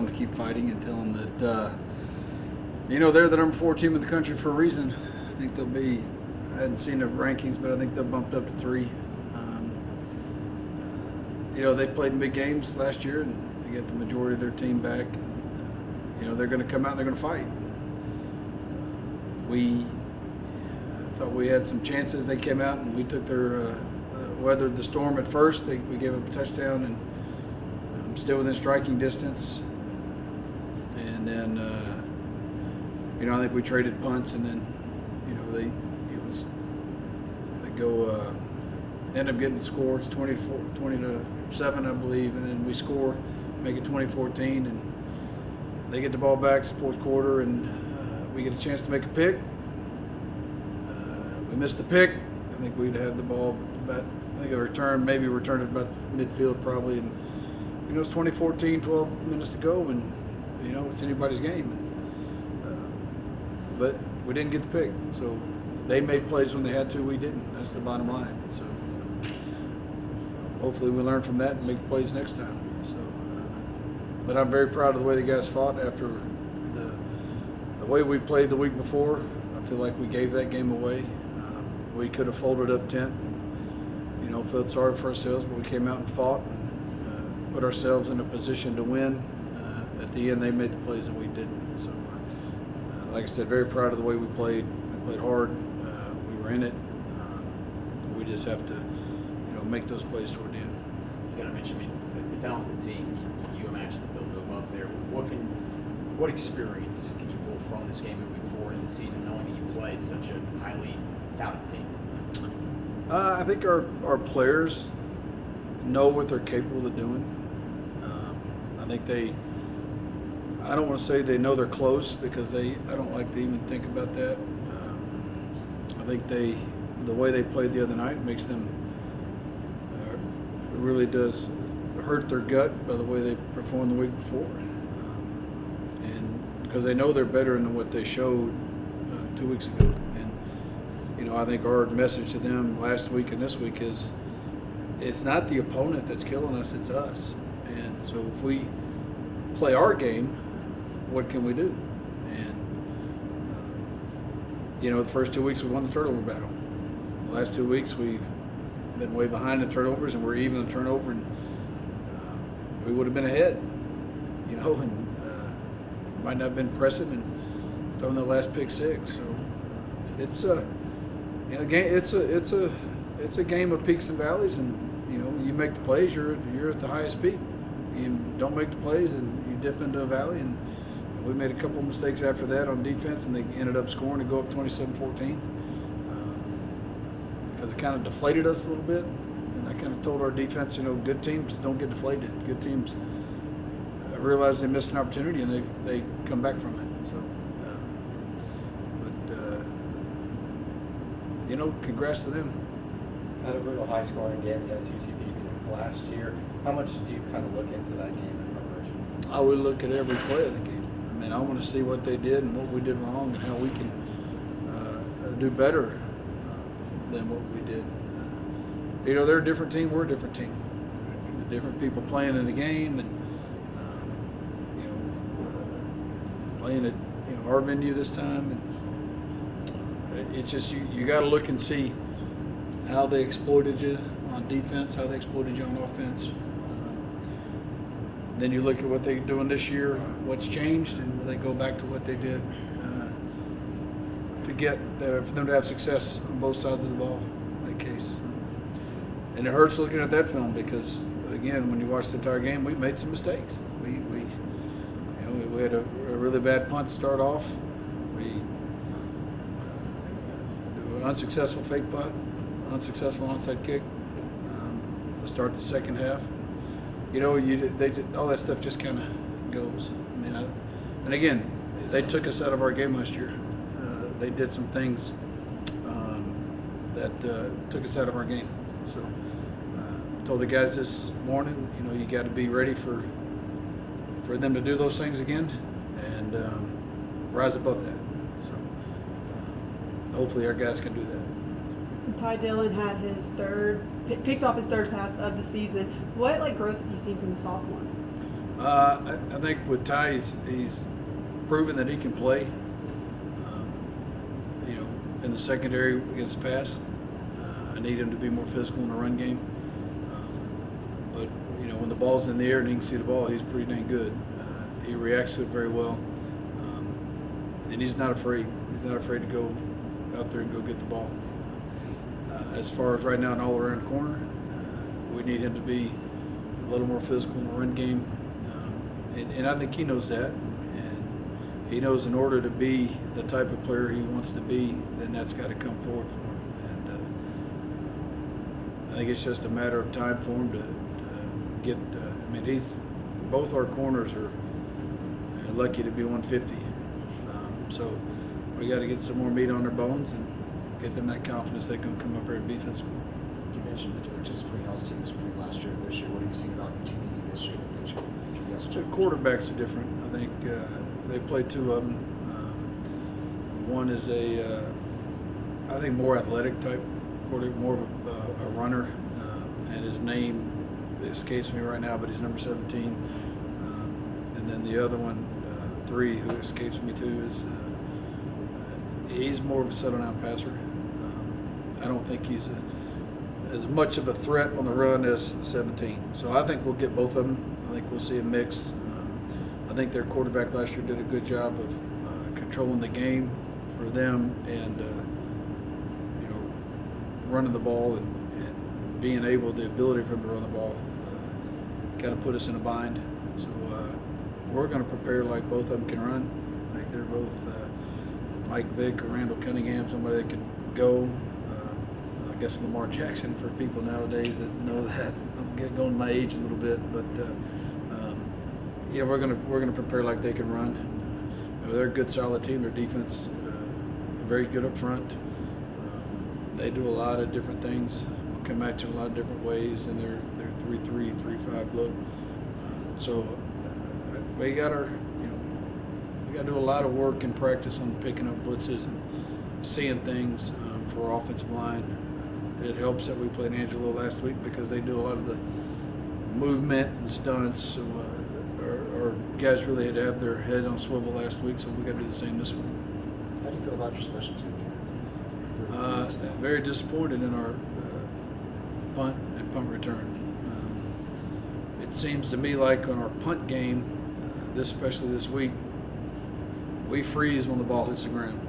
tell them to keep fighting and tell them that, they're the number 4 team in the country for a reason. I think they'll be, I hadn't seen the rankings, but I think they'll bump up to 3. They played in big games last year, and they get the majority of their team back. They're going to come out and they're going to fight. We thought we had some chances. They came out and we took their weathered the storm at first. We gave up a touchdown and still within striking distance. And then, I think we traded punts, and then, they go end up getting the score. It's 20-7, I believe, and then we score, make it 20-14, and they get the ball back fourth quarter, and we get a chance to make a pick. We missed the pick. I think we'd had the ball about, returned it about midfield probably, and it's 20-14, 12 minutes to go, and it's anybody's game. But we didn't get the pick, so they made plays when they had to. We didn't. That's the bottom line. So hopefully we learn from that and make plays next time. So, but I'm very proud of the way the guys fought after the way we played the week before. I feel like we gave that game away. We could have folded up tent, and, felt sorry for ourselves, but we came out and fought and put ourselves in a position to win. At the end, they made the plays and we didn't. So, like I said, very proud of the way we played. We played hard. We were in it. We just have to, make those plays toward the end. You got to mention, the talented team. You imagine that they'll move up there. What experience can you pull from this game moving forward in the season, knowing that you played such a highly talented team? I think our players know what they're capable of doing. I think I don't want to say they know they're close, because I don't like to even think about that. I think the way they played the other night makes them, it really does hurt their gut by the way they performed the week before. And because they know they're better than what they showed 2 weeks ago. And, I think our message to them last week and this week is, it's not the opponent that's killing us, it's us. And so if we play our game, what can we do? And, the first 2 weeks we won the turnover battle. The last 2 weeks we've been way behind in turnovers, and we're even in turnover, and we would have been ahead, and might not have been pressing and throwing the last pick 6. So it's a game of peaks and valleys, and you make the plays, you're at the highest peak. You don't make the plays, and you dip into a valley. And we made a couple of mistakes after that on defense, and they ended up scoring to go up 27-14. Because it kind of deflated us a little bit, and I kind of told our defense, good teams don't get deflated. Good teams realize they missed an opportunity, and they come back from it. So, congrats to them. Had a real high-scoring game against UT last year. How much do you kind of look into that game in preparation? I would look at every play of the game. I want to see what they did and what we did wrong, and how we can do better than what we did. They're a different team. We're a different team. Different people playing in the game, and playing at our venue this time. And it's just you got to look and see how they exploited you on defense, how they exploited you on offense. Then you look at what they're doing this year, what's changed, and will they go back to what they did to get for them to have success on both sides of the ball in that case. And it hurts looking at that film, because again, when you watch the entire game, we made some mistakes. We had a really bad punt to start off. We an unsuccessful fake punt, unsuccessful onside kick to start the second half. All that stuff just kind of goes. And again, they took us out of our game last year. They did some things that took us out of our game. So I told the guys this morning, you got to be ready for them to do those things again, and rise above that. So hopefully our guys can do that. Ty Dillon had picked off his third pass of the season. What growth have you seen from the sophomore? I think with Ty, he's proven that he can play. In the secondary against the pass, I need him to be more physical in the run game. But when the ball's in the air and he can see the ball, he's pretty dang good. He reacts to it very well, and he's not afraid. He's not afraid to go out there and go get the ball. As far as right now, an all-around corner, we need him to be a little more physical in the run game, and I think he knows that. He knows in order to be the type of player he wants to be, then that's got to come forward for him. And I think it's just a matter of time for him to get. Both our corners are lucky to be 150. So we got to get some more meat on their bones and get them that confidence they can come up here and be physical. You mentioned the differences between y'all's teams between last year and this year. What are you seeing about UTPB this year that thinks you guys are The changing? quarterbacks are different. I think they play two of them. One is I think more athletic type quarterback, more of a runner, and his name escapes me right now, but he's number 17. And then the other one, 3, who escapes me too, is he's more of a settle-down passer. I don't think he's as much of a threat on the run as 17. So I think we'll get both of them. I think we'll see a mix. I think their quarterback last year did a good job of controlling the game for them and running the ball and being able, the ability for him to run the ball kind of put us in a bind. So we're going to prepare like both of them can run. Like they're both Mike Vick or Randall Cunningham, somebody that can go. I guess Lamar Jackson for people nowadays that know that. I'm getting going to my age a little bit, but we're gonna prepare like they can run. They're a good, solid team. Their defense very good up front. They do a lot of different things. Come at you in a lot of different ways, and they're 3-3, 3-5 look. So we got to do a lot of work and practice on picking up blitzes and seeing things for our offensive line. It helps that we played Angelo last week because they do a lot of the movement and stunts. So our guys really had to have their heads on swivel last week, so we got to do the same this week. How do you feel about your special teams? Very disappointed in our punt and punt return. It seems to me like on our punt game, especially this week, we freeze when the ball hits the ground.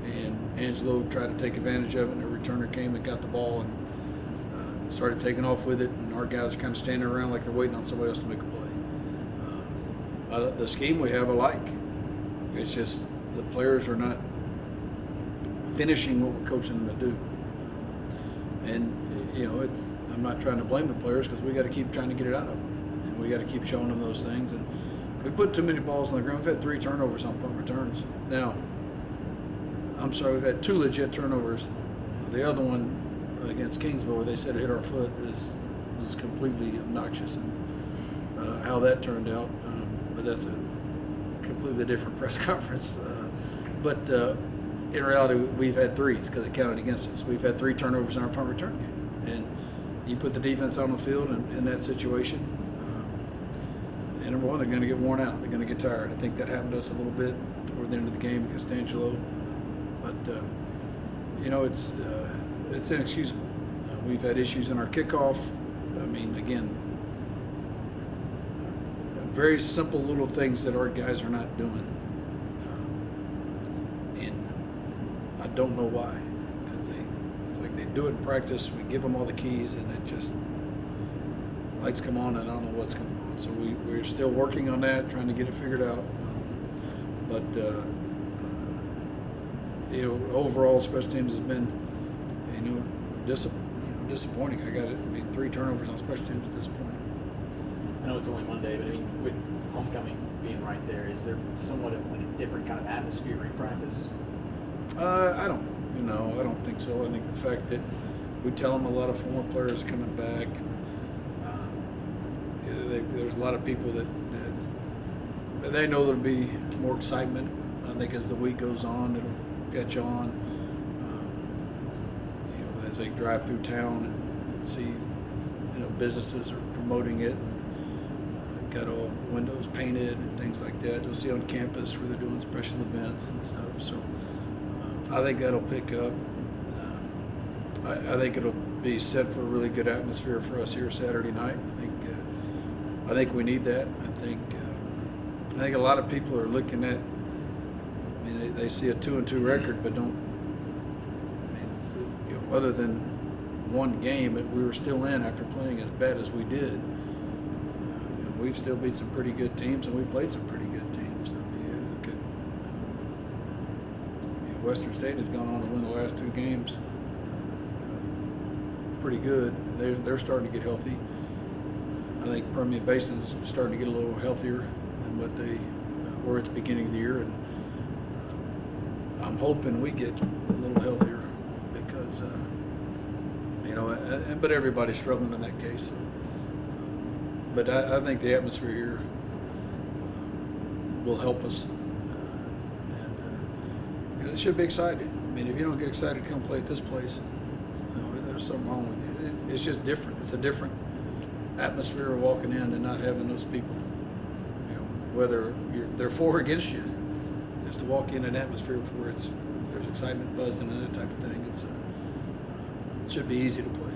And Angelo tried to take advantage of it, and the returner came and got the ball and started taking off with it, and our guys are kind of standing around like they're waiting on somebody else to make a play. The scheme we have I like. It's just the players are not finishing what we're coaching them to do. And, I'm not trying to blame the players because we got to keep trying to get it out of them. And we got to keep showing them those things. And we put too many balls on the ground. We've had 3 turnovers on punt returns. Now, I'm sorry, we've had 2 legit turnovers. The other one against Kingsville, where they said it hit our foot, is completely obnoxious. And how that turned out, but that's a completely different press conference. But in reality, we've had 3s because it counted against us. We've had 3 turnovers in our punt return game. And you put the defense on the field in that situation, and number one, they're going to get worn out. They're going to get tired. I think that happened to us a little bit toward the end of the game against Angelo. But, it's inexcusable. We've had issues in our kickoff. Again, very simple little things that our guys are not doing. And I don't know why. Because it's like they do it in practice. We give them all the keys, and it just lights come on, and I don't know what's going on. So we're still working on that, trying to get it figured out. But overall, special teams has been, disappointing. 3 turnovers on special teams is disappointing. I know it's only Monday, but with homecoming being right there, is there somewhat of like a different kind of atmosphere in practice? I don't think so. I think the fact that we tell them a lot of former players are coming back. There's a lot of people that they know there'll be more excitement. I think as the week goes on, it'll catch on. As they drive through town and see, businesses are promoting it, got all windows painted and things like that. You'll see on campus where they're doing special events and stuff. So I think that'll pick up. I think it'll be set for a really good atmosphere for us here Saturday night. I think we need that. I think a lot of people are looking at. I mean, they see a 2-2 record, but don't. I mean, you know, other than one game that we were still in after playing as bad as we did. We've still beat some pretty good teams, and we've played some pretty good teams. I mean, Western State has gone on to win the last 2 games. Pretty good. They're starting to get healthy. I think Permian Basin is starting to get a little healthier than what they were at the beginning of the year, and I'm hoping we get a little healthier because but everybody's struggling in that case. So. But I think the atmosphere here will help us, and it should be exciting. I mean, if you don't get excited to come play at this place, there's something wrong with you. It's just different. It's a different atmosphere of walking in and not having those people. You know, whether they're for or against you, just to walk in an atmosphere where there's excitement, buzzing, and that type of thing. It should be easy to play.